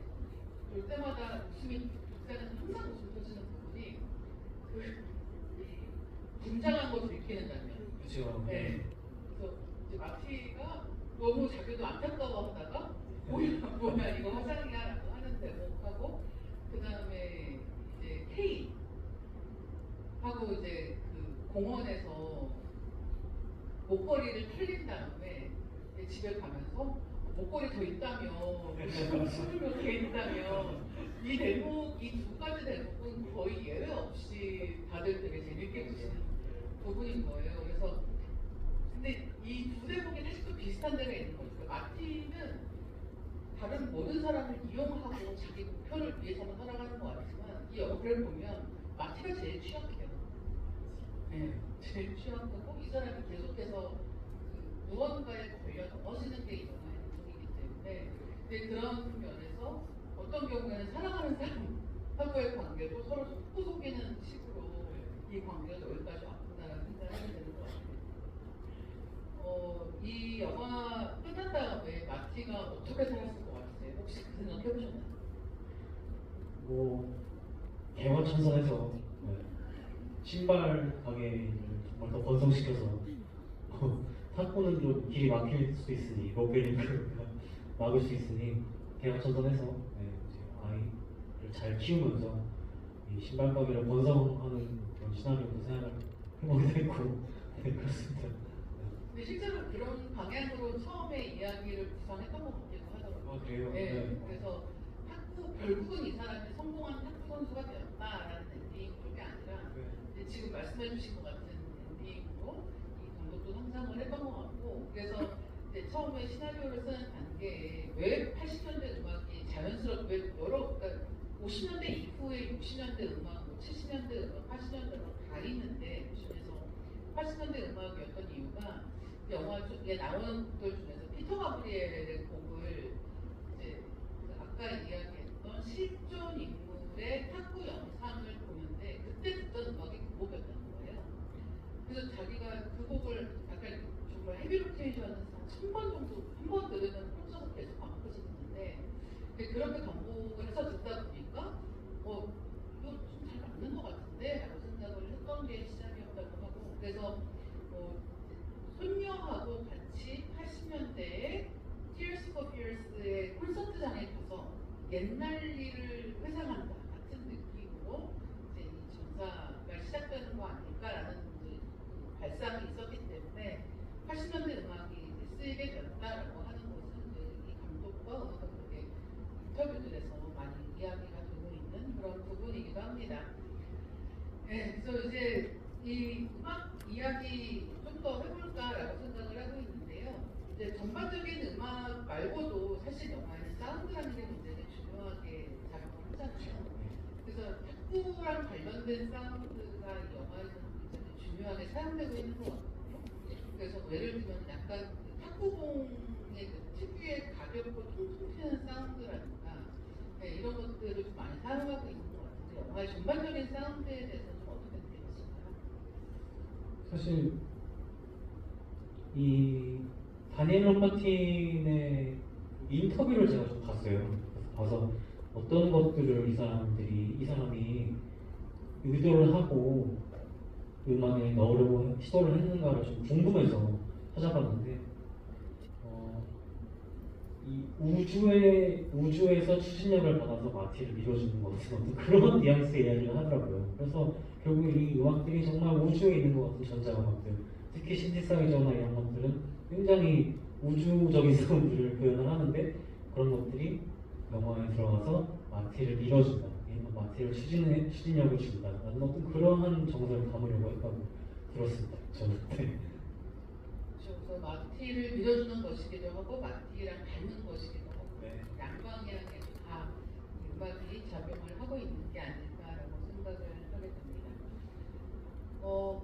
볼 때마다 극장에서 항상 웃음 터지는 부분이 분장한 거 들키는 장면. 그렇죠. 네. 그래서 이제 마티가 너무 자기도 안타까워하다가 뭐야 이거 화장이야라고 하는 대목하고 그 다음에 이제 K 하고 이제 그 공원에서 목걸이를 털린 다음에 이제 집에 가면서 목걸이 더 있다며 20몇 개 있다며 이 대목 이 두 가지 대목은 거의 예외 없이 다들 되게 재밌게 보시는 부분인 거예요. 그래서 근데 이 두 대목이 사실 또 비슷한 데가 있는 거죠. 마티는 다른 모든 사람을 이용하고 자기 목표를 위해서만 살아가는 거 아니지만 이 영화를 보면 마티가 제일 취약해요. 네, 제일 취약하고 이 사람이 계속해서 그 무언가에 걸려 넘어지는 게 이 영화의 내용이기 때문에 근데 그런 면에서 어떤 경우에는 사랑하는 사람 하고의 관계도 서로 속고 속이는 식으로 이 관계가 여기까지 왔구나라는 생각을 하게 되는 것 같아요. 이 영화 끝난 다음에 마티가 어떻게 살았을 것 같으세요? 혹시 그 생각 해보셨나요? 뭐 개화천선해서 신발 가게를 정말 더 번성시켜서 탁구는 좀 길이 막힐 수도 있으니 로벨링크가 막을 수 있으니 개화천선해서 이제 아이를 잘 키우면서 이 신발 가게를 번성하는 그런 시나리오도 생각을 해보기도 했고 그렇습니다. 근데 실제로 그런 방향으로 처음에 이야기를 구상했던 것 같기도 하더라고요. 아 그래요? 네. 그래서 탁구 결국은 이 사람이 성공한 탁구 선수가 되었다라는 엔딩 쪽이 아니라 이제 지금 말씀해주신 것 같은 엔딩으로 이 감독도 상상을 했던 것 같고 그래서 이제 처음에 시나리오를 쓰는 단계에 왜 80년대 음악이 자연스럽게 왜 여러 그러니까 50년대 이후에 60년대 음악, 70년대 음악, 80년대 다 있는데 그 중에서 80년대 음악이었던 이유가 영화 쪽에 나오는 곡들 중에서 피터 가브리엘의 곡을 이제 그 아까 이야기했던 실존 인물의 탁구 영상을 보는데 그때 듣던 음악이 그 곡이었다는 거예요. 그래서 자기가 그 곡을 약간 정말 헤비 로테이션을 한 1000번 정도 한 번 들으면 콘서트 계속 반복해서 듣는데 그렇게 반복을 해서 듣다 보니까 이거 좀 잘 맞는 것 같은데 라고 생각을 했던 게 시작이었다고 하고 그래서 손녀하고 같이 80년대에 Tears for Fears의 콘서트장에 가서 옛날 일을 회상한다 같은 느낌으로 이제 이 전사가 시작되는 거 아닐까라는 이제 그 발상이 있었기 때문에 80년대 음악이 이제 쓰이게 되었다라고 하는 것은 이제 이 감독과 음악 감독의 인터뷰들에서 많이 이야기가 되고 있는 그런 부분이기도 합니다. 네, 그래서 이제 이 음악 이야기 좀 더 해볼까라고 생각을 하고 있는데요. 이제 전반적인 음악 말고도 사실 영화에는 사운드라는 게 굉장히 중요하게 작용을 하잖아요. 그래서 탁구랑 관련된 사운드가 이 영화에서는 굉장히 중요하게 사용되고 있는 것 같거든요. 그래서 뭐 예를 들면 약간 탁구공의 그 특유의 가볍고 통통 튀는 사운드라든가 이런 것들을 좀 많이 사용하고 있는 것 같은데 영화의 전반적인 사운드에 대해서 좀 어떻게 느끼셨을까요? 사실 이 다니엘 롬바틴의 인터뷰를 제가 좀 봤어요. 그래서 봐서 어떤 것들을 이 사람이 의도를 하고 음악에 넣으려고 시도를 했는가를 좀 궁금해서 찾아봤는데 이 우주에서 추진력을 받아서 마티를 밀어주는 것 같은 어떤 그런 뉘앙스의 이야기를 하더라고요. 그래서 결국 이 음악들이 정말 우주에 있는 것 같은 전자음악들, 특히 신디사이저나 이런 것들은 굉장히 우주적인 사운드를 표현을 하는데 그런 것들이 영화에 들어가서 마티를 밀어준다, 마티를 추진력을 준다 라는 어떤 그러한 정서를 담으려고 했다고 들었습니다. 저는. 그래서 마티를 밀어주는 것이기도 하고 마티랑 닮는 것이기도 하고 양방향에 다 음악이 작용을 하고 있는 게 아닐까라고 생각을 하게 됩니다.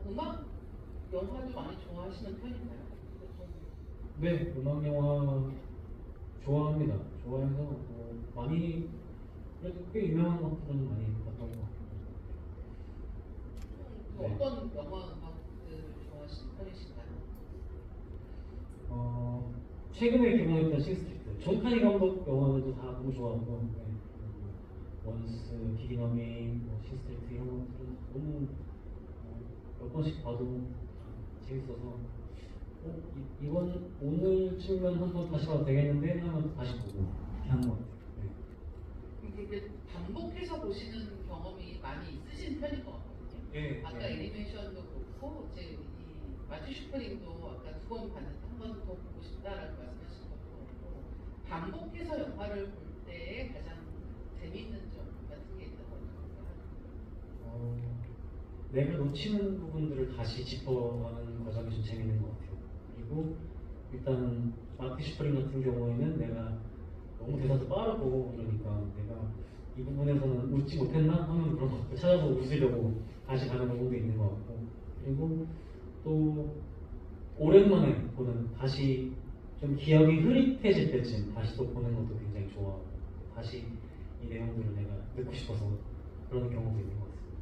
음악 영화도 많이 좋아하시는 편인가요? 네, 음악 영화 좋아합니다. 좋아해서 많이 그래도 꽤 유명한 것들은 많이 봤던 것 같아요. 어떤 영화 음악들을 좋아하시는 편이신가요? 최근에 개봉했던 싱스트리트, 존 카니 감독 영화들도 다 너무 좋아하고, 원스, 비기너미, 싱스트리트 이런 것들은 너무 몇 번씩 봐도 재밌어서 이번 오늘쯤면 한번 다시 봐도 되겠는데 하면 다시 보고 이렇게 하는 것 같아요. 그렇게 반복해서 보시는 경험이 많이 있으신 편인 것 같거든요. 네, 아까 애니메이션도 그렇고 이제 이 마티 슈프링도 아까 2번 봤는데 한 번 더 보고 싶다라고 말씀하신 것도 그렇고 반복해서 영화를 볼 때 가장 재미있는 점 같은 게 있다고 생각합니다. 내가 놓치는 부분들을 다시 짚어가는 과정이 좀 재밌는 것 같아요. 그리고 일단 마티 슈프링 같은 경우에는 내가 너무 대사도 빠르고 그러니까 내가 이 부분에서는 웃지 못했나 하면 그런 것들 찾아서 웃으려고 다시 가는 부분도 있는 것 같고 그리고 또 오랜만에 보는 다시 좀 기억이 흐릿해질 때쯤 다시 또 보는 것도 굉장히 좋아하고 다시 이 내용들을 내가 듣고 싶어서 그런 경우도 있는 것 같습니다.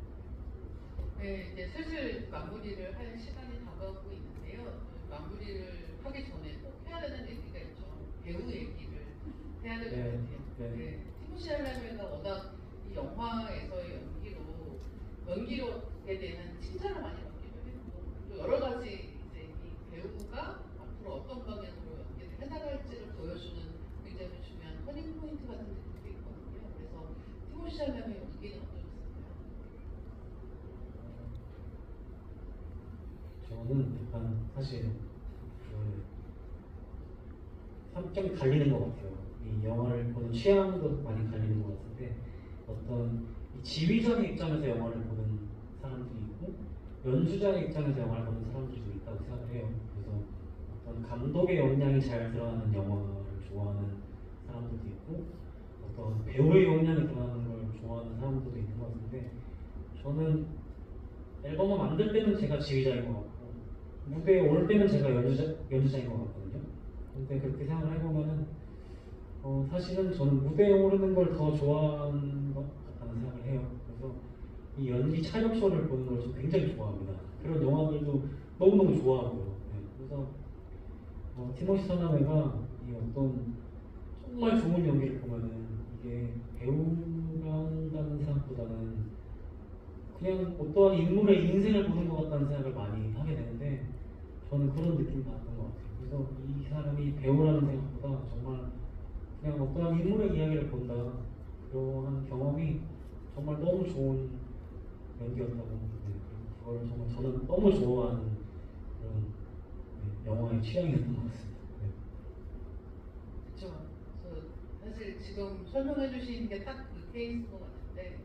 네, 이제 슬슬 마무리를 할 시간이 다가오고 있는데요. 마무리를 하기 전에 꼭 해야 되는 얘기가 있죠. 배우 얘기를 해야 될 것 네, 같아요. 네. 네, 티모시 샬라메가 워낙 이 영화에서의 연기력에 대한 칭찬을 많이 받기도 했고, 또 여러 가지 이제 이 배우가 앞으로 어떤 방향으로 연기를 해나갈지를 보여주는 굉장히 중요한 터닝 포인트 같은 느낌도 있거든요. 그래서 티모시 샬라메의 연기는 어떠셨어요? 저는 약간 사실 좀 갈리는 것 같아요. 이 영화를 보는 취향도 많이 갈리는 것 같은데 어떤 이 지휘자의 입장에서 영화를 보는 사람들이 있고 연주자의 입장에서 영화를 보는 사람들도 있다고 생각을 해요. 그래서 어떤 감독의 역량이 잘 드러나는 영화를 좋아하는 사람들도 있고 어떤 배우의 역량이 드러나는 걸 좋아하는 사람들도 있는 것 같은데 저는 앨범을 만들 때는 제가 지휘자인 것 같고 무대에 올 때는 제가 연주자인 것 같거든요. 근데 그렇게 생각을 해보면은 사실은 저는 무대에 오르는 걸 더 좋아하는 것 같다는 생각을 해요. 그래서 이 연기 촬영 쇼를 보는 걸 좀 굉장히 좋아합니다. 그런 영화들도 너무너무 좋아하고요. 네, 그래서 티모시 샬라메가 이 어떤 정말 좋은 연기를 보면은 이게 배우가 한다는 생각보다는 그냥 어떠한 인물의 인생을 보는 것 같다는 생각을 많이 하게 되는데 저는 그런 느낌 받았던 것 같아요. 그래서 이 사람이 배우라는 생각보다 정말 그냥 어떠한 인물의 이야기를 본다 그러한 경험이 정말 너무 좋은 연기였다고 네, 그걸 정말 저는 너무 좋아하는 그런 네, 영화의 취향이었던 것 같습니다. 네. 그렇죠. 그래서 사실 지금 설명해 주신 게 딱 그 케이스인 것 같은데,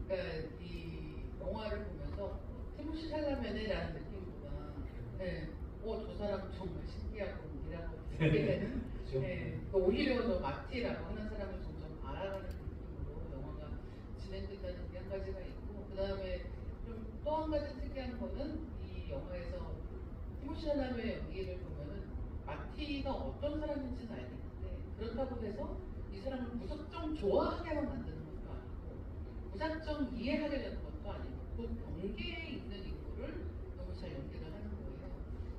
그러니까 이 영화를 보면서 티모시 샬라메네라는 느낌보다, 네, 저 사람 정말 신기하고 이라고 느끼게 되는, 그렇죠. 네, 오히려 저 마티라고 하는 사람을 점점 알아가는 느낌으로 영화가 진행된다는 게 한 가지가 있고, 그 다음에 좀 또 한 가지 특이한 거는 이 영화에서 티모시 샬라메의 연기를 보면은 마티가 어떤 사람인지는 알겠는데 그렇다고 해서 이 사람을 무작정 좋아하게만 만드는 것도 아니고 무작정 이해하게 되는 것도 아니고 그 경계에 있는 인물을 너무 잘 연기를 하는 거예요.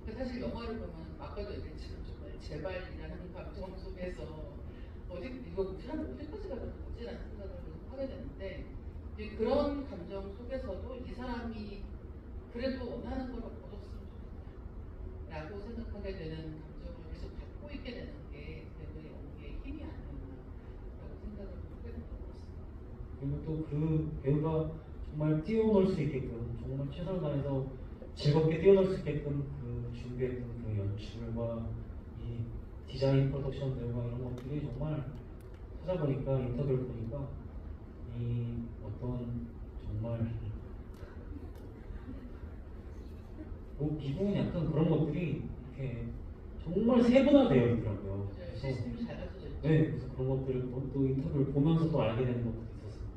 그러니까 사실 영화를 보면 아까도 얘기했지만 정말 제발이라는 감정 속에서 이거 이 사람 어디까지 가는 거지라는 생각을 하게 되는데 이제 그런 감정 속에서도 이 사람이 그래도 원하는 걸 얻었으면 좋겠다 라고 생각하게 되는 감정을 계속 갖고 있게 되는 게 배우의 연기의 힘이 아니었나라고 생각을 하게 되는 것 같습니다. 그리고 또 그 배우가 정말 뛰어놀 수 있게끔 정말 최선을 다해서 즐겁게 뛰어놀 수 있게끔 그 준비했던 그 연출과 이 디자인 프로덕션들과 이런 것들이 정말 찾아보니까 인터뷰를 보니까 이 어떤 정말 미국은 약간 그런 것들이 이렇게 정말 세분화되어 있더라고요. 그래서 시스템이 잘 갖춰져 있죠. 네, 그래서 그런 것들을 또 인터뷰를 보면서 또 알게 되는 것도 있었어요.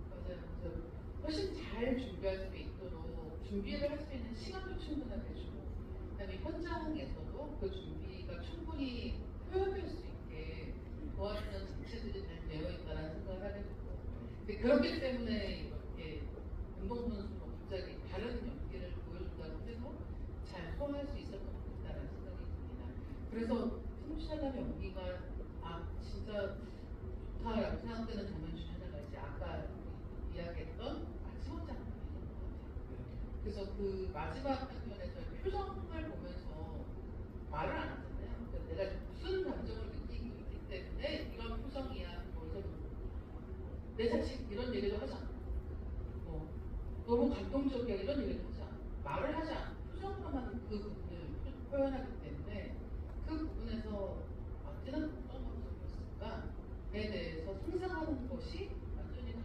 맞아요. 그래서 훨씬 잘 준비할 수 있도록 준비를 할 수 있는 시간도 충분하게 주고 그다음에 현장에서도 그 준비가 충분히 표현될 수 있게 도와주는 장치들이 잘 되어 있다는 생각을 하게 되고 근데 그렇기 때문에 이렇게 운동 선수가 갑자기 다른 연기를 보여준다고 해도 잘 소화할 수 있었던 것 같다는 생각이 듭니다. 그래서 티모시 샬라메 연기가 진짜 좋다라고 생각되는 장면 중에 하나가 이제 아까 이야기했던 마지막 장면인 것 같아요. 그래서 그 마지막 장면에서 표정을 보면서 말을 안 하잖아요. 그러니까 내가 무슨 감정을 느끼고 있기 때문에 이런 표정이야. 내 자식 이런 얘기도 하지 않고 너무 감동적이야 이런 얘기도 하지 않고 말을 하지 않고 표정으로만 그 부분을 표현하기 때문에 그 부분에서 마티는 어떤 감정이었을까에 대해서 상상하는 것이 완전히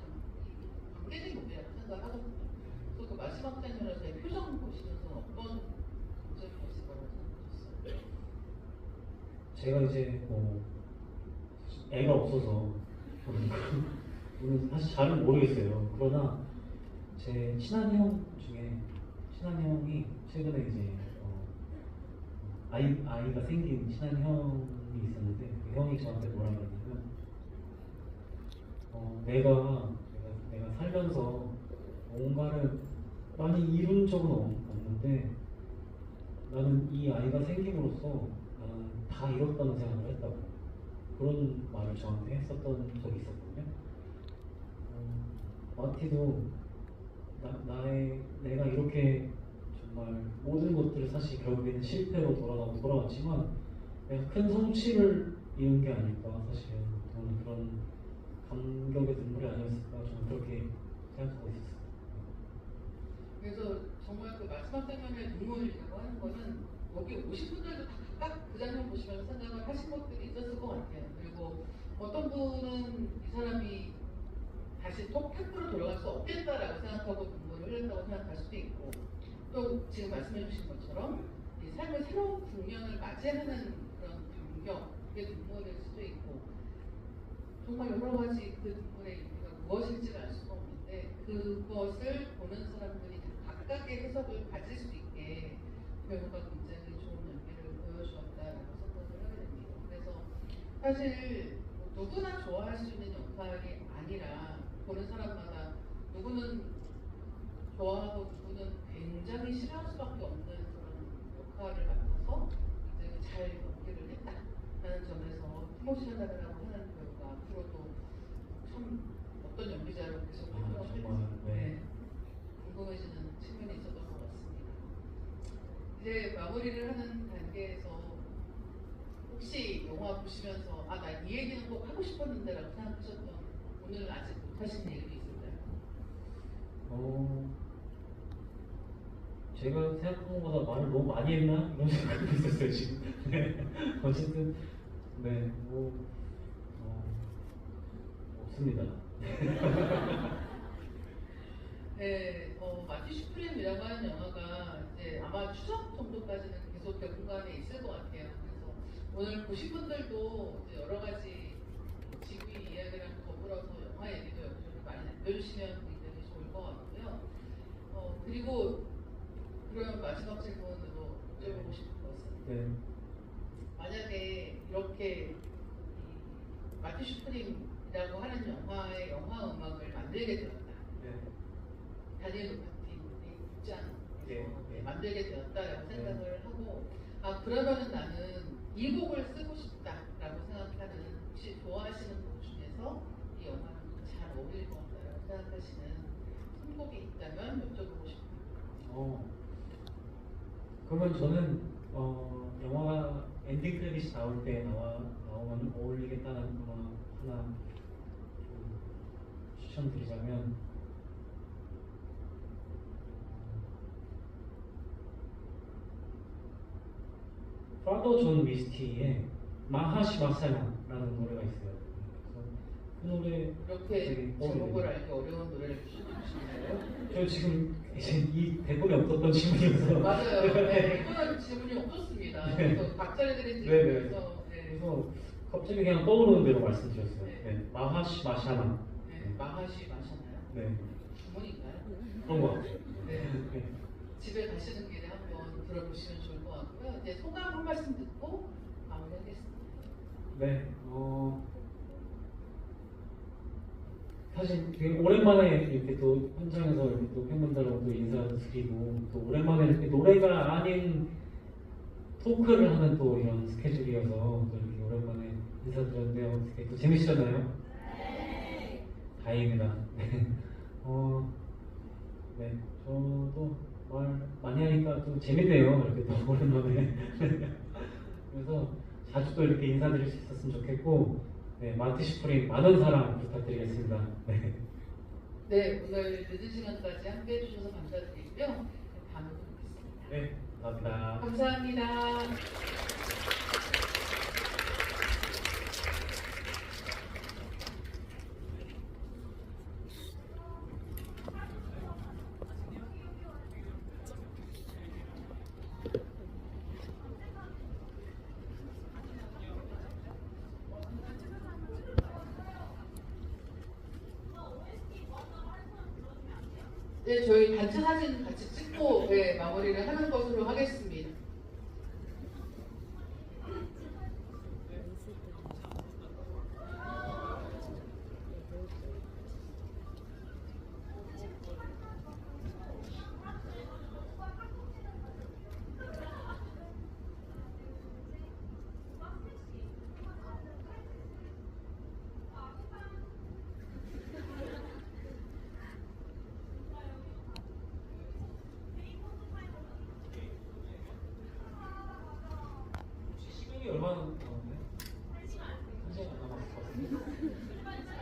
관계된 부분이라고 생각하거든요. 그래서 그 마지막 장면에서의 표정 보시면서 어떤 감정이었을 거라고 생각하셨어요? 제가 이제 애가 없어서 저는 사실 잘은 모르겠어요. 그러나 제 친한 형 중에 친한 형이 최근에 이제 아이가 생긴 친한 형이 있었는데 그 형이 저한테 뭐라 그랬냐면 내가 내가 살면서 뭔가를 많이 이룬 적은 없는데 나는 이 아이가 생김으로써 나는 다 이뤘다는 생각을 했다고 그런 말을 저한테 했었던 적이 있었거든요. 마티도 내가 이렇게 정말 모든 것들을 사실 결국에는 실패로 돌아왔지만 내가 큰 성취를 이룬 게 아닐까 사실은 저는 그런 감격의 눈물이 아니었을까 저는 그렇게 생각하고 있었어요. 그래서 정말 그 마지막 장면의 눈물이라고 하는 거는 여기 오신 분들도 다 각각 그 장면 보시면서 생각을 하신 것들이 있었을 것 같아요. 그리고 어떤 분은 이 사람이 다시 탁으로 돌아갈 수 없겠다라고 생각하고 눈물을 흘렸다고 생각할 수도 있고 또 지금 말씀해 주신 것처럼 이 삶의 새로운 국면을 맞이하는 그런 감격의 눈물일 수도 있고 정말 여러 가지 그 눈물의 의미가 무엇인지를 알 수가 없는데 그것을 보는 사람들이 각각의 해석을 가질 수 있게 배우가 굉장히 좋은 연기를 보여주었다라고 생각을 하게 됩니다. 그래서 사실 누구나 좋아할 수 있는 역할이 아니라 보는 사람마다 누구는 좋아하고 누구는 굉장히 싫어할 수밖에 없는 그런 역할을 맡아서 굉장히 잘 연기를 했다라는 점에서 티모시 샬라메라고 하는 배우가 앞으로도 참 어떤 연기자로 계속 활동을 할지 궁금해지는 측면이 있었던 것 같습니다. 이제 마무리를 하는 단계에서 혹시 영화 보시면서 나 이 얘기는 꼭 하고 싶었는데라고 생각하셨던 오늘 아직 못하신 얘기도 있을까요? 제가 생각한 것보다 말을 너무 많이 했나? 이런 생각도 있었어요 지금. 네. 어쨌든 없습니다. 네, 마티 슈프림이라고 하는 영화가 이제 아마 추석 정도까지는 계속 배분관에 있을 것 같아요. 그래서 오늘 보신 분들도 이제 여러 가지 지구의 이야기랑 더불어서 영화 얘기도 여기저기 많이 남겨주시면 굉장히 좋을 것 같고요. 그리고 그러면 마지막 질문으로 여쭤보고 싶은 것은 만약에 이렇게 마티 슈프림이라고 하는 영화의 영화 음악을 만들게 되었다. 다니엘 루파틴의 입장에서 만들게 되었다라고 생각을 하고 그러면은 나는 이 곡을 쓰고 싶다라고 생각하는 혹시 좋아하시는 곡 중에서 이 영화랑 잘 어울릴 것 같다라고 생각하시는 선곡이 있다면 여쭤보고 싶어요. 그러면 저는 영화 엔딩 크레딧이 나올 때 나오면 어울리겠다는 음악 하나 추천드리자면 파더 존 미스티의 마하시마사나라는 노래가 있어요. 그래서 그 노래 이렇게 제목을 알기 어려운 노래를 주시나요? 저 지금 이 대본에 없었던 질문이어서 맞아요. 네, 이거는 질문이 없었습니다. 그래서 박자를 드린 질문이어서 그래서 갑자기 그냥 떠오르는 대로 말씀드렸어요. 마하시마샤나. 마하시마샤나요? 네. 주문인가요? 그런 것 같아요. 네. 집에 가시는 길에 한번 들어보시면 좋을 것 같고요. 이제 소감 한 말씀 듣고 마무리하겠습니다. 네. 사실 되게 오랜만에 이렇게 또 현장에서 이렇게 또 팬분들하고 또 인사드리고 또 오랜만에 이렇게 노래가 아닌 토크를 하는 또 이런 스케줄이어서 또 이렇게 오랜만에 인사드렸는데 어떻게 또 재밌으셨나요? 네. 다행입니다. 네. 저도 말 많이 하니까 좀 재밌네요. 이렇게 또 오랜만에. 그래서 자주 또 이렇게 인사드릴 수 있었으면 좋겠고, 마티 슈프림 많은 사랑 부탁드리겠습니다. 네, 오늘 늦은 시간까지 함께 해주셔서 감사드리고요. 다음에 뵙겠습니다. 네, 감사합니다. 감사합니다. 네, 저희 단체 사진 같이 찍고 마무리를 하는 것으로 하겠습니다.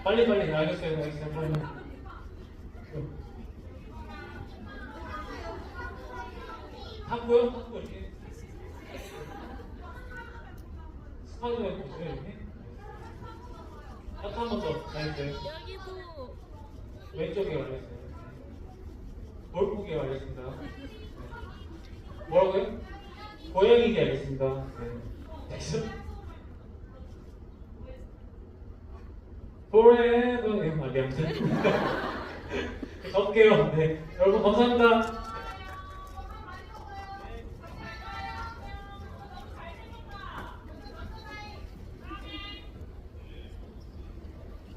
빨리 알겠어요. 빨리. 탁구요? 탁구 이렇게. 스파이더맨 보세요 이렇게. 한 번 더. 알겠어요. 여기도 왼쪽에 알겠어요. 골프기 알겠습니다. 뭐라고요? 고양이기 알겠습니다. 네. 됐어? Forever. 네, 아무튼. 가볼게요. 네. 여러분 감사합니다.